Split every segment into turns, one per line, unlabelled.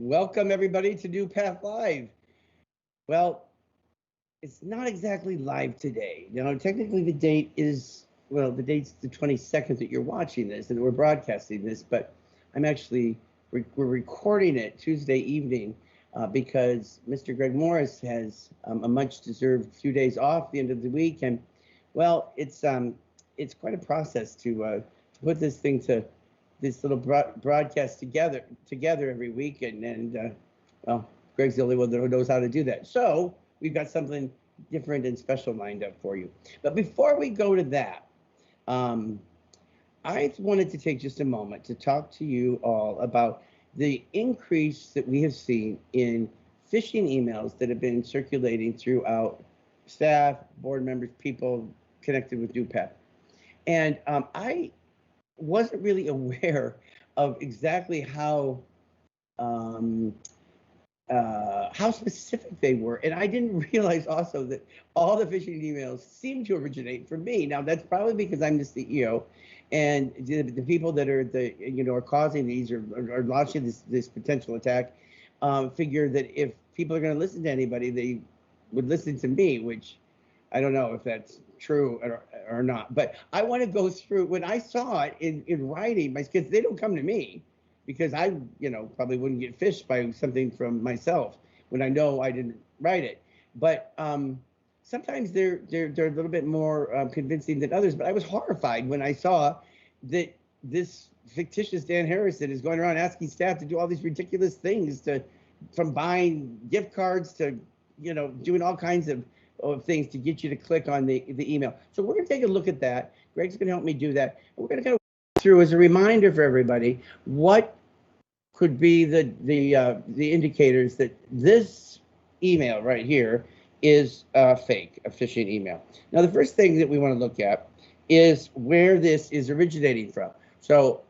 Welcome everybody to NuPath Live. Well, it's not exactly live today. Technically the date is, the date's the 22nd that you're watching this and we're broadcasting this, but we're recording it Tuesday evening because Mr. Greg Morris has a much deserved few days off the end of the week. And well, it's quite a process to put this little broadcast together every week, and Greg's the only one that knows how to do that. So we've got something different and special lined up for you. But before we go to that, I wanted to take just a moment to talk to you all about the increase that we have seen in phishing emails that have been circulating throughout staff, board members, people connected with NuPath. And I wasn't really aware of exactly how specific they were, and I didn't realize also that all the phishing emails seem to originate from me. Now that's probably because I'm the CEO, and the people that are are causing these or launching this potential attack figure that if people are going to listen to anybody, they would listen to me, which I don't know if that's true or not. But I want to go through when I saw it in writing, because they don't come to me, because I probably wouldn't get phished by something from myself when I know I didn't write it. But sometimes they're a little bit more convincing than others. But I was horrified when I saw that this fictitious Dan Harrison is going around asking staff to do all these ridiculous things, from buying gift cards to doing all kinds of things to get you to click on the email. So we're going to take a look at that. Greg's going to help me do that. And we're going to kind of walk through as a reminder for everybody what could be the indicators that this email right here is fake, a phishing email. Now, the first thing that we want to look at is where this is originating from. So,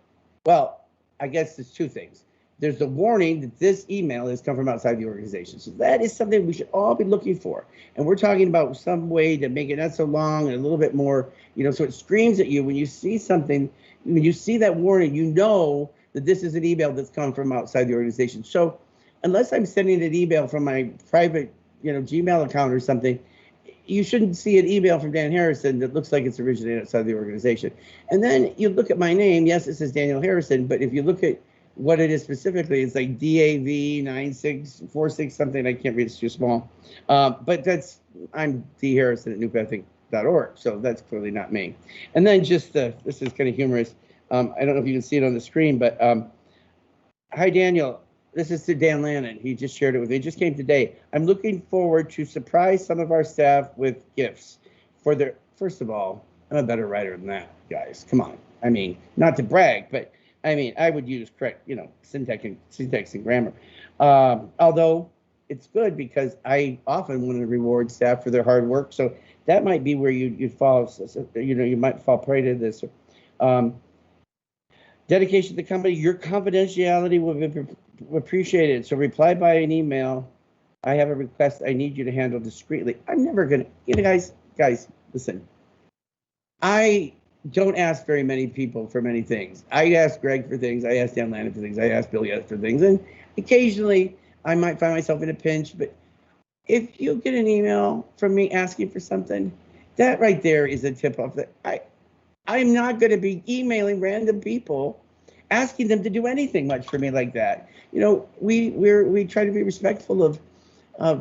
I guess there's two things. There's the warning that this email has come from outside the organization. So that is something we should all be looking for. And we're talking about some way to make it not so long and a little bit more, so it screams at you when you see something, when you see that warning, that this is an email that's come from outside the organization. So unless I'm sending an email from my private, Gmail account or something, you shouldn't see an email from Dan Harrison that looks like it's originated outside the organization. And then you look at my name. Yes, it says Daniel Harrison, but if you look at what it is specifically, it's like DAV 9646 something. I can't read, it's too small. But I'm D Harrison at NuPath.org, so that's clearly not me. And then this is kind of humorous. I don't know if you can see it on the screen, but hi Daniel, this is to Dan Lannon. He just shared it with me. It just came today. I'm looking forward to surprise some of our staff with gifts for their. First of all, I'm a better writer than that, guys. Come on. I mean, not to brag, but I would use correct, syntax and grammar. Although it's good because I often want to reward staff for their hard work. So that might be where you fall, you might fall prey to this. Dedication to the company, your confidentiality will be appreciated. So reply by an email. I have a request I need you to handle discreetly. I'm never going to, guys, listen. I don't ask very many people for many things. I ask Greg for things. I ask Dan Lannon for things. I ask Billy for things. And occasionally I might find myself in a pinch. But if you get an email from me asking for something, that right there is a tip off that I'm not going to be emailing random people asking them to do anything much for me like that. We try to be respectful of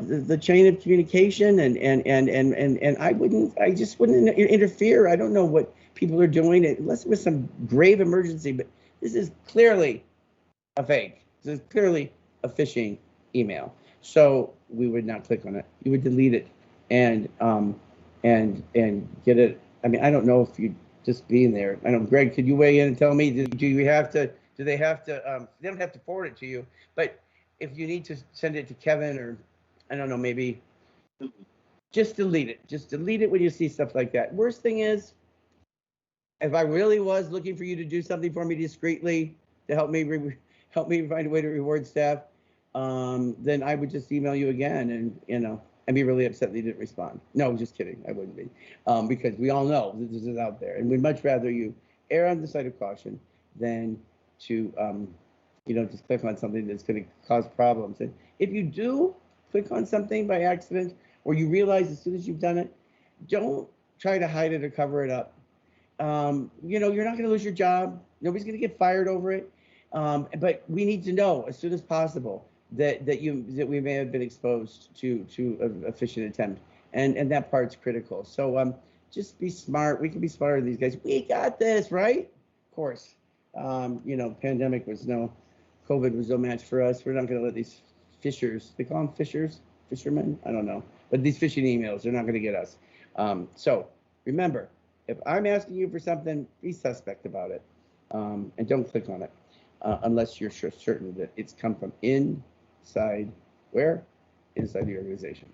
the chain of communication, and I just wouldn't interfere. I don't know what people are doing unless it was some grave emergency, but this is clearly a fake. This is clearly a phishing email. So we would not click on it. You would delete it and get it. I don't know if you just being there. I don't, Greg, could you weigh in and tell me, do they have to, they don't have to forward it to you, but if you need to send it to Kevin or, I don't know, maybe just delete it. Just delete it when you see stuff like that. Worst thing is, if I really was looking for you to do something for me discreetly to help me find a way to reward staff, then I would just email you again and, I'd be really upset that you didn't respond. No, just kidding. I wouldn't be, because we all know that this is out there, and we'd much rather you err on the side of caution than to just click on something that's going to cause problems. And if you do click on something by accident, or you realize as soon as you've done it, don't try to hide it or cover it up. You're not going to lose your job. Nobody's going to get fired over it. But we need to know as soon as possible that we may have been exposed to a phishing attempt, and that part's critical. So just be smart. We can be smarter than these guys. We got this, right? Of course. Pandemic was COVID was no match for us. We're not going to let these fishers, they call them fishers, fishermen, I don't know, but these phishing emails, they're not going to get us. So remember, if I'm asking you for something, be suspect about it, and don't click on it unless you're certain that it's come from inside, where? Inside the organization.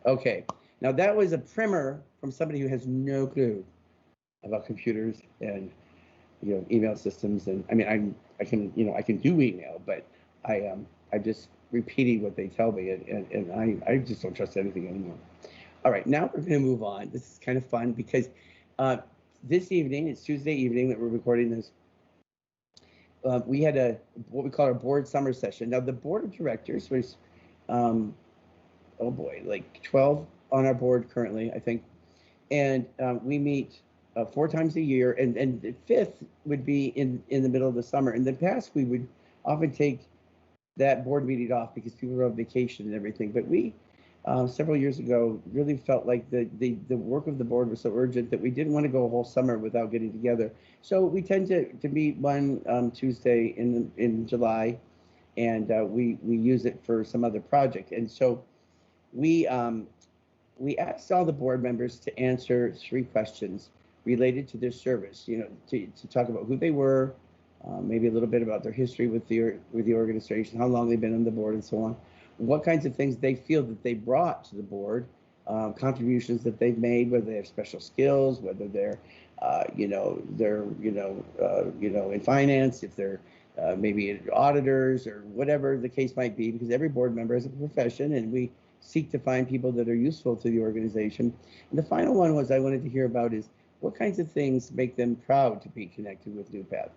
Okay, now that was a primer from somebody who has no clue about computers and email systems. And I mean, I can do email, but I'm just repeating what they tell me, and I just don't trust anything anymore. All right, now we're going to move on. This is kind of fun because this evening, it's Tuesday evening that we're recording this. We had what we call our board summer session. Now the board of directors was, like 12 on our board currently, I think, and we meet 4 times a year, and the 5th would be in the middle of the summer. In the past, we would often take that board meeting off because people were on vacation and everything. But we, several years ago, really felt like the work of the board was so urgent that we didn't want to go a whole summer without getting together. So we tend to meet one Tuesday in July, and we use it for some other project. And so we asked all the board members to answer 3 questions related to their service, to talk about who they were, maybe a little bit about their history with the organization, how long they've been on the board, and so on. What kinds of things they feel that they brought to the board, contributions that they've made, whether they have special skills, whether they're, in finance, if they're maybe auditors or whatever the case might be, because every board member has a profession, and we seek to find people that are useful to the organization. And the final one I wanted to hear about is what kinds of things make them proud to be connected with NuPath.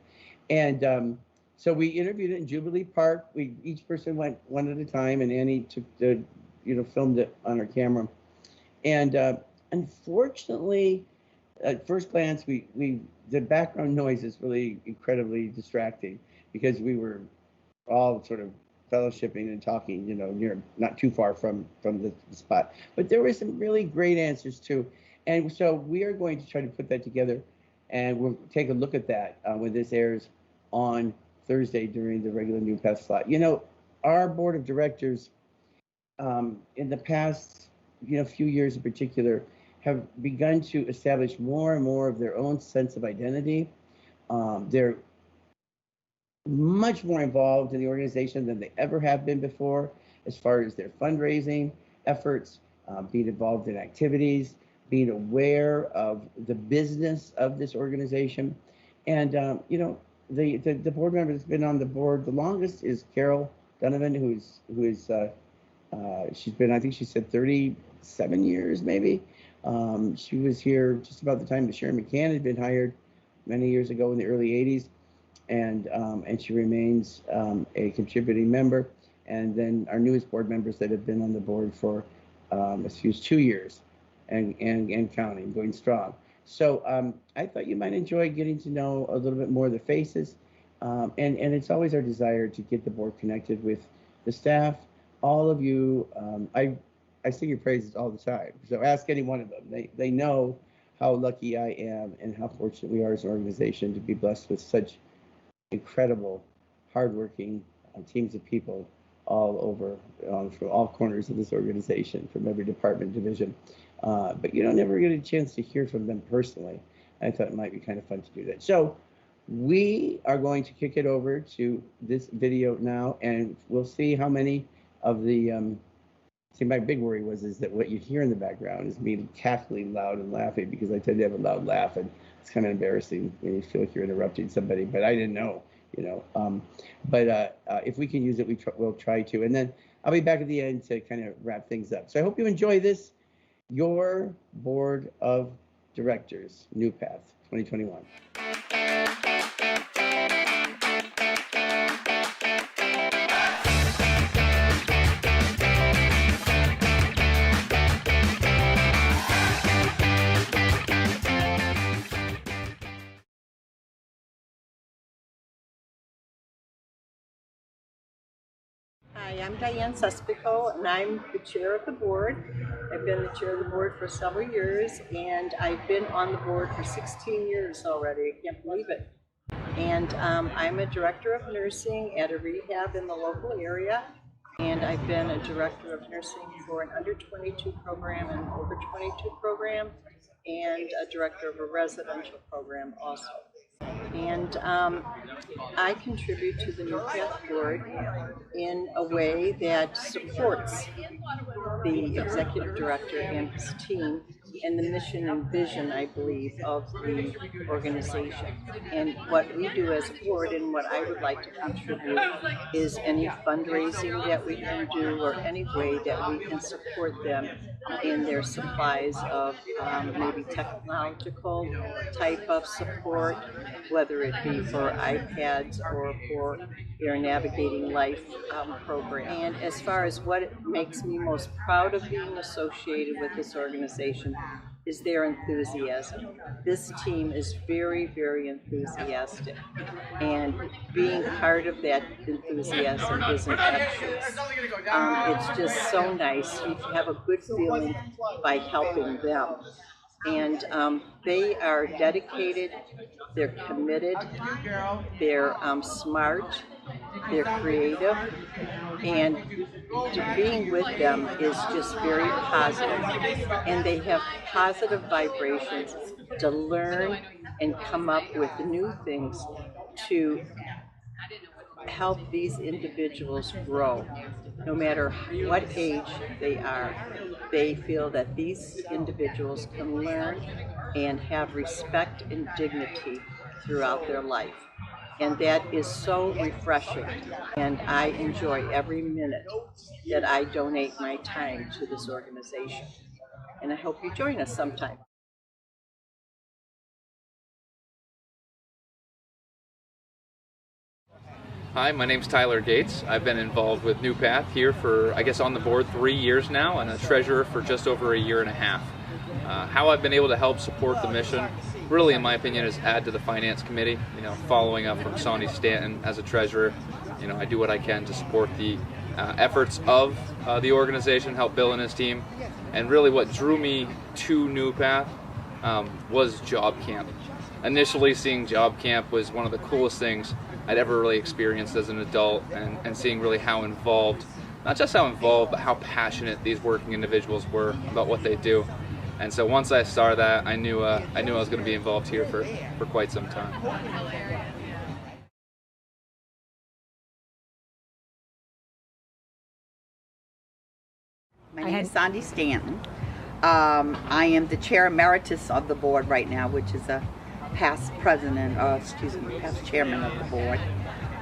And so we interviewed it in Jubilee Park. Each person went one at a time, and Annie took filmed it on her camera. And unfortunately, at first glance, the background noise is really incredibly distracting because we were all sort of fellowshipping and talking, near, not too far from the spot. But there were some really great answers too. And so we are going to try to put that together, and we'll take a look at that when this airs on Thursday during the regular NuPath slot. Our board of directors in the past, few years in particular, have begun to establish more and more of their own sense of identity. They're much more involved in the organization than they ever have been before, as far as their fundraising efforts, being involved in activities, being aware of the business of this organization. And, the board member that's been on the board the longest is Carol Donovan, who is she's been, I think she said 37 years, maybe. She was here just about the time that Sharon McCann had been hired many years ago in the early 80s. And she remains a contributing member. And then our newest board members that have been on the board for as few as 2 years and counting, going strong. So I thought you might enjoy getting to know a little bit more of the faces. And it's always our desire to get the board connected with the staff. All of you, I sing your praises all the time. So ask any one of them. They know how lucky I am and how fortunate we are as an organization to be blessed with such incredible, hardworking teams of people all over, from all corners of this organization, from every department, division. But you don't never get a chance to hear from them personally. I thought it might be kind of fun to do that. So we are going to kick it over to this video now, and we'll see how many of the, see, my big worry is that what you hear in the background is me cackling loud and laughing, because I tend to have a loud laugh, and it's kind of embarrassing when you feel like you're interrupting somebody, but I didn't know, But if we can use it, we'll try to. And then I'll be back at the end to kind of wrap things up. So I hope you enjoy this. Your Board of Directors, NuPath 2021.
Hi, I'm Diann Sespico, and I'm the chair of the board. I've been the chair of the board for several years, and I've been on the board for 16 years already. I can't believe it. And I'm a director of nursing at a rehab in the local area, and I've been a director of nursing for an under 22 program and over 22 program, and a director of a residential program also. And I contribute to the NuPath board in a way that supports the executive director and his team and the mission and vision, I believe, of the organization. And what we do as a board and what I would like to contribute is any fundraising that we can do or any way that we can support them in their supplies of maybe technological type of support, whether it be for iPads or for their Navigating Life program. And as far as what makes me most proud of being associated with this organization is their enthusiasm. This team is very, very enthusiastic, and being part of that enthusiasm is infectious. It's just so nice. You have a good feeling by helping them. And they are dedicated, they're committed, they're smart, they're creative, and being with them is just very positive. And they have positive vibrations to learn and come up with new things to help these individuals grow. No matter what age they are, they feel that these individuals can learn and have respect and dignity throughout their life. And that is so refreshing. And I enjoy every minute that I donate my time to this organization. And I hope you join us sometime.
Hi, my name's Tyler Gates. I've been involved with NuPath here for, I guess, on the board 3 years now, and a treasurer for just over a year and a half. How I've been able to help support the mission, really, in my opinion, is add to the finance committee. Following up from Sondi Stanton as a treasurer, I do what I can to support the efforts of the organization, help Bill and his team. And really, what drew me to NuPath was Job Camp. Initially, seeing Job Camp was one of the coolest things I'd ever really experienced as an adult, and seeing really how involved, not just how involved, but how passionate these working individuals were about what they do. And so once I saw that, I knew I was going to be involved here for quite some time.
My name is Sondi Stanton. I am the chair emeritus of the board right now, which is a past chairman of the board.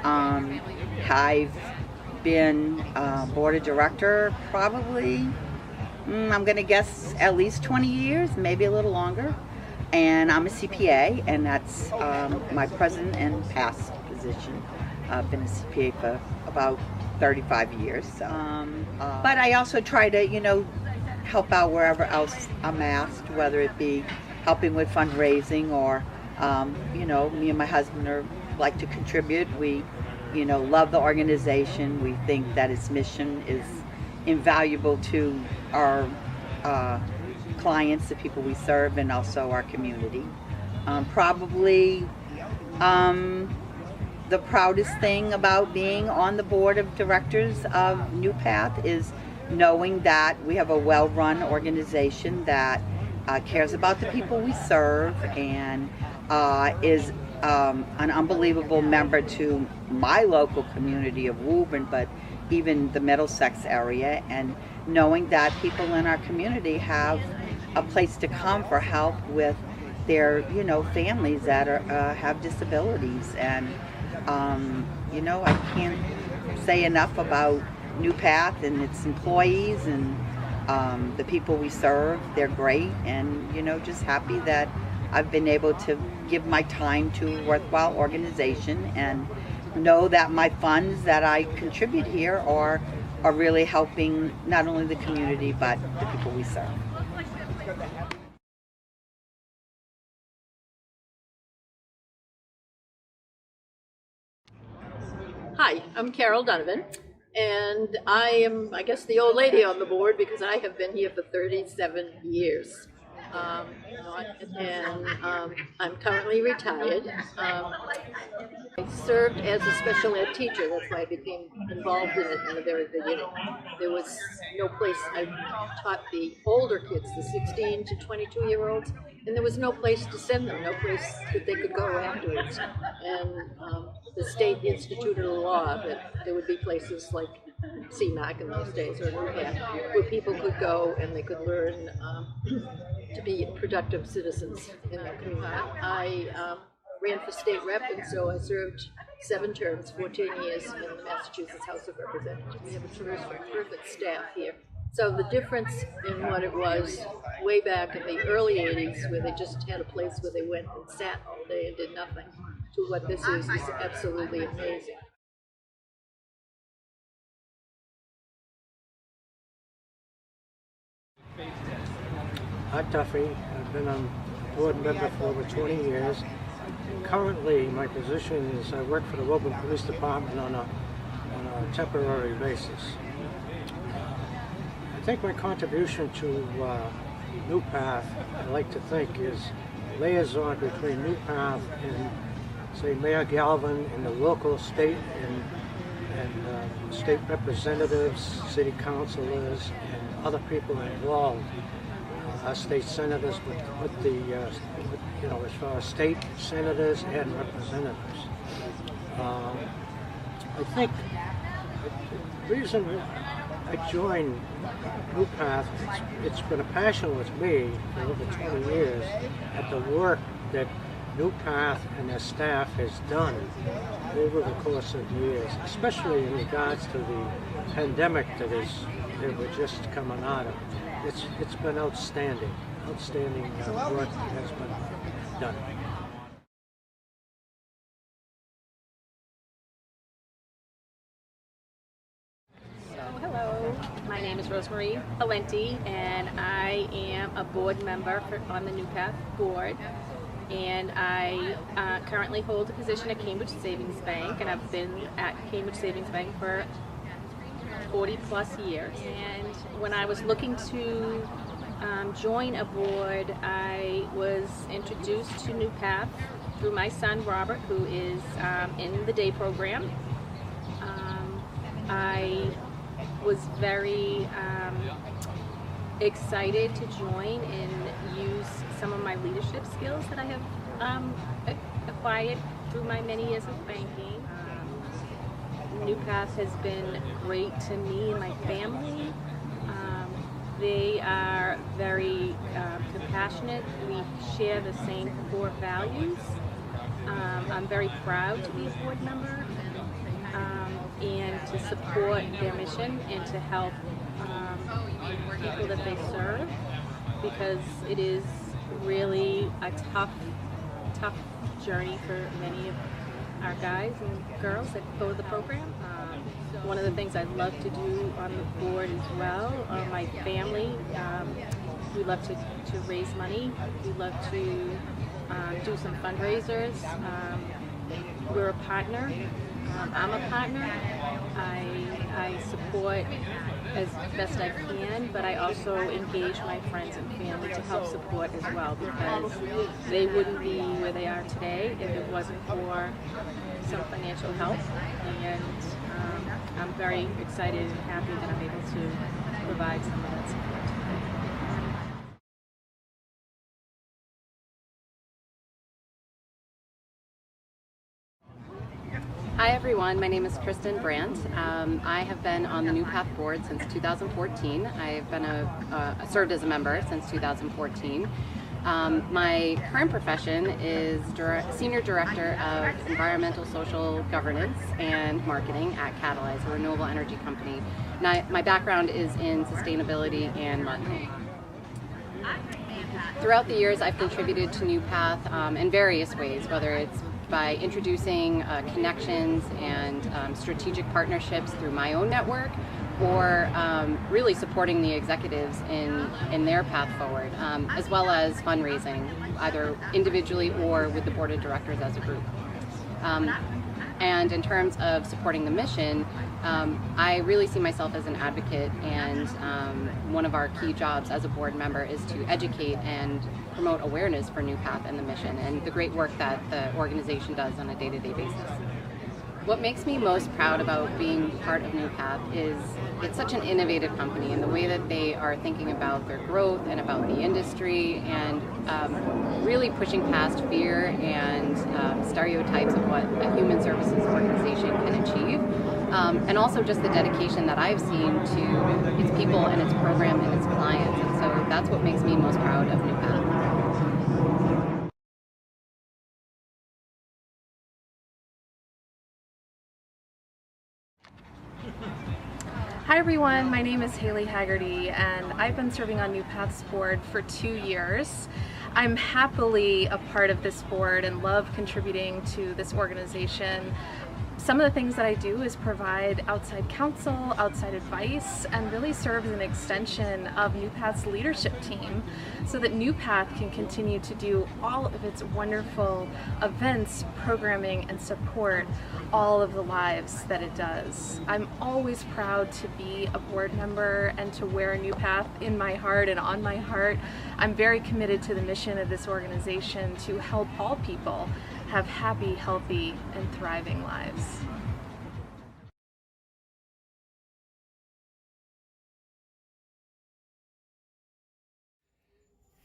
I've been board of director probably, I'm going to guess at least 20 years, maybe a little longer. And I'm a CPA, and that's my present and past position. I've been a CPA for about 35 years. But I also try to, help out wherever else I'm asked, whether it be helping with fundraising or, me and my husband like to contribute. We, love the organization. We think that its mission is invaluable to our clients, the people we serve, and also our community. Probably the proudest thing about being on the board of directors of NuPath is knowing that we have a well-run organization that cares about the people we serve and is an unbelievable member to my local community of Woburn, but even the Middlesex area, and knowing that people in our community have a place to come for help with their, families that have disabilities. And, I can't say enough about NuPath and its employees and the people we serve. They're great, and just happy that I've been able to give my time to a worthwhile organization and know that my funds that I contribute here are really helping not only the community but the people we serve.
Hi, I'm Carol Donovan. And I am, I guess, the old lady on the board because I have been here for 37 years. I'm currently retired. I served as a special ed teacher. That's why I became involved in it in the very beginning. There was no place, I taught the older kids, the 16 to 22-year-olds, and there was no place to send them, no place that they could go afterwards. And the state instituted a law that there would be places like CMAC in those days, or NuPath, where people could go and they could learn to be productive citizens in their community. I ran for state rep, and so I served 7 terms, 14 years in the Massachusetts House of Representatives. We have a terrific staff here. So the difference in what it was way back in the early 80s, where they just had a place where they went and sat all day and did nothing, to what this is absolutely amazing.
I'm Duffy. I've been on board member for over 20 years. Currently, my position is I work for the Woburn Police Department on a temporary basis. I think my contribution to NuPath, I like to think, is liaison between NuPath and, say, Mayor Galvin and the local state and state representatives, city councilors, and other people involved. Our state senators with the, as far as state senators and representatives. I think the reason I joined NuPath, it's been a passion with me for over 20 years at the work that NuPath and their staff has done over the course of years, especially in regards to the pandemic that we're just coming out of. It's been outstanding work that has been done.
Hello, my name is Rosemarie Valente, and I am a board member on the NuPath board. And I currently hold a position at Cambridge Savings Bank, and I've been at Cambridge Savings Bank for 40 plus years. And when I was looking to join a board, I was introduced to NuPath through my son Robert, who is in the day program. I was very excited to join and use some of my leadership skills that I have acquired through my many years of banking. NuPath has been great to me and my family. They are very compassionate. We share the same core values. I'm very proud to be a board member and to support their mission and to help people that they serve, because it is really a tough journey for many of our guys and girls that go to the program. One of the things I love to do on the board as well, my family, we love to raise money. We love to do some fundraisers. We're a partner. I'm a partner. I support as best I can, but I also engage my friends and family to help support as well, because they wouldn't be where they are today if it wasn't for some financial help. And I'm very excited and happy that I'm able to provide some of that support today. Hi everyone, my name is Kristen Brandt. I have been on the NuPath board since 2014. I've been served as a member since 2014. My current profession is Senior Director of Environmental Social Governance and Marketing at Catalyze, a renewable energy company. My background is in sustainability and marketing. Throughout the years, I've contributed to NuPath in various ways, whether it's by introducing connections and strategic partnerships through my own network, or really supporting the executives in their path forward, as well as fundraising, either individually or with the board of directors as a group. And in terms of supporting the mission,
I really see myself as an advocate, and one of our key jobs as a board member is to educate and promote awareness for NuPath and the mission and the great work that the organization does on a day-to-day basis. What makes me most proud about being part of NuPath is it's such an innovative company, and the way that they are thinking about their growth and about the industry, and really pushing past fear and stereotypes of what a human services organization can achieve. And also just the dedication that I've seen to its people and its program and its clients. And so that's what makes me most proud of NuPath.
Hi everyone, my name is Haley Haggerty, and I've been serving on NuPath's board for 2 years. I'm happily a part of this board and love contributing to this organization. Some of the things that I do is provide outside counsel, outside advice, and really serve as an extension of NuPath's leadership team so that NuPath can continue to do all of its wonderful events, programming, and support all of the lives that it does. I'm always proud to be a board member and to wear NuPath in my heart and on my heart. I'm very committed to the mission of this organization to help all people have happy, healthy, and thriving lives.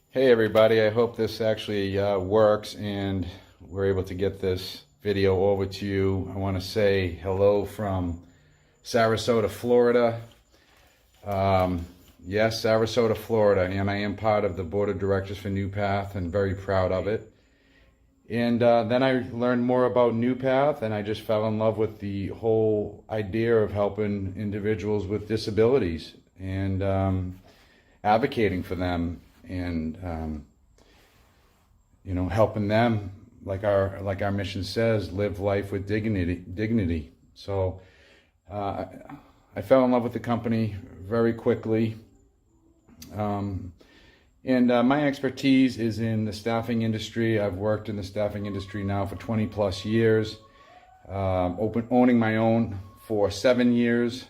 Hey everybody, I hope this actually works and we're able to get this video over to you. I want to say hello from Sarasota, Florida. Yes, Sarasota, Florida, and I am part of the board of directors for NuPath and very proud of it. And then I learned more about NuPath, and I just fell in love with the whole idea of helping individuals with disabilities and advocating for them, and you know, helping them, like our mission says, live life with dignity. So I fell in love with the company very quickly. And my expertise is in the staffing industry. I've worked in the staffing industry now for 20 plus years, owning my own for 7 years,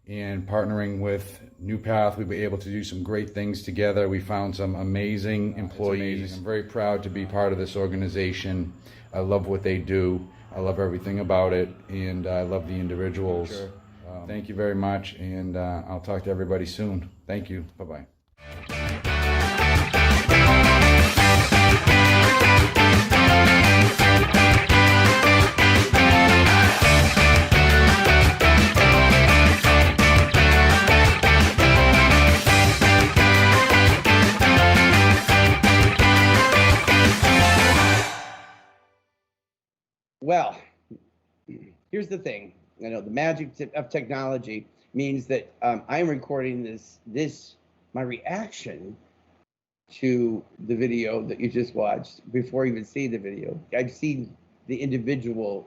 and partnering with NuPath. We were able to do some great things together. We found some amazing employees. I'm very proud to be part of this organization. I love what they do. I love everything about it, and I love the individuals. Sure. Thank you very much, and I'll talk to everybody soon. Thank you. Bye-bye.
Well, here's the thing. You know, the magic of technology means that I'm recording my reaction to the video that you just watched before you even see the video. I've seen the individual,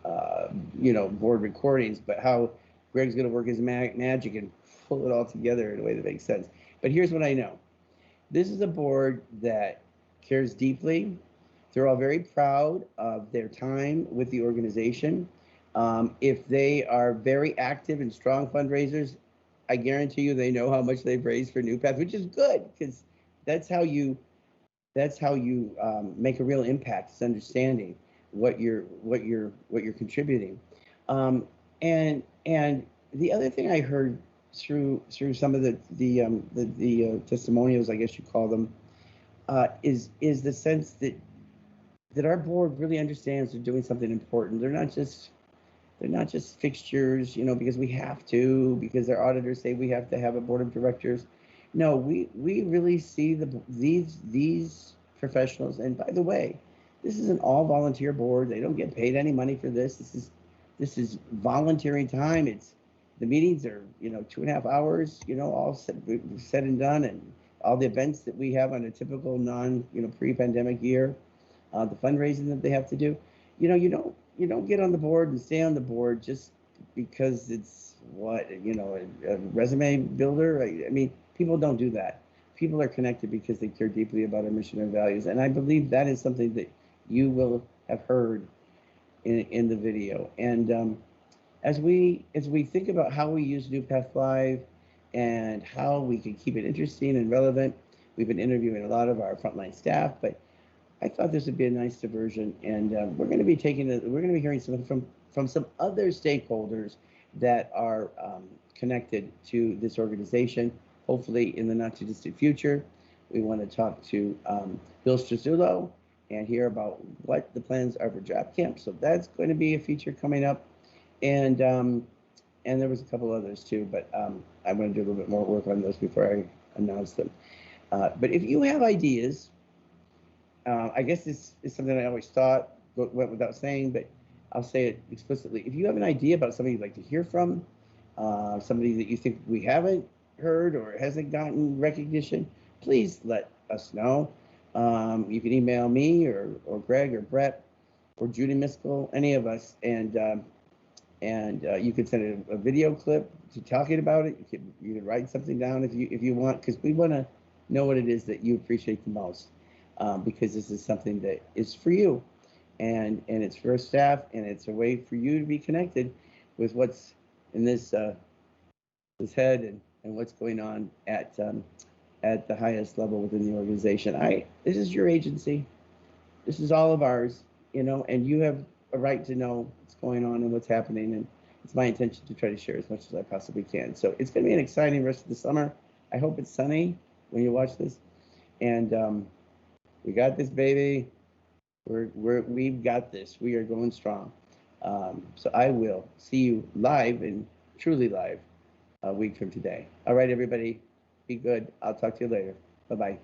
board recordings, but how Greg's going to work his magic and pull it all together in a way that makes sense. But here's what I know. This is a board that cares deeply. They're all very proud of their time with the organization. If they are very active and strong fundraisers, I guarantee you they know how much they've raised for NuPath, which is good, because that's how you make a real impact. Is understanding what you're contributing. And the other thing I heard through some of the testimonials, I guess you call them, is the sense that our board really understands they're doing something important. They're not just fixtures, because we have to, because our auditors say we have to have a board of directors. No, we really see these professionals. And by the way, this is an all volunteer board. They don't get paid any money for this. This is volunteering time. The meetings are 2.5 hours, all said and done, and all the events that we have on a typical pre-pandemic year, the fundraising that they have to do. You don't get on the board and stay on the board just because it's a resume builder. I mean, people don't do that. People are connected because they care deeply about our mission and values. And I believe that is something that you will have heard in the video. And as we think about how we use NuPath Live and how we can keep it interesting and relevant, we've been interviewing a lot of our frontline staff, but I thought this would be a nice diversion, and we're going to be hearing some from some other stakeholders that are connected to this organization. Hopefully, in the not too distant future, we want to talk to Bill Struzzulo and hear about what the plans are for job camp. So that's going to be a feature coming up, and there was a couple others too, but I'm going to do a little bit more work on those before I announce them. But if you have ideas. I guess this is something I always thought, went without saying, but I'll say it explicitly. If you have an idea about somebody you'd like to hear from, somebody that you think we haven't heard or hasn't gotten recognition, please let us know. You can email me or Greg or Brett or Judy Miskell, any of us, and you can send a video clip to talking about it. You can write something down if you want, because we want to know what it is that you appreciate the most. Because this is something that is for you, and it's for our staff, and it's a way for you to be connected with what's in this head and what's going on at the highest level within the organization. This is your agency. This is all of ours, and you have a right to know what's going on and what's happening, and it's my intention to try to share as much as I possibly can. So it's going to be an exciting rest of the summer. I hope it's sunny when you watch this, and we got this, baby. We've got this. We are going strong. So I will see you live and truly live a week from today. All right, everybody. Be good. I'll talk to you later. Bye-bye.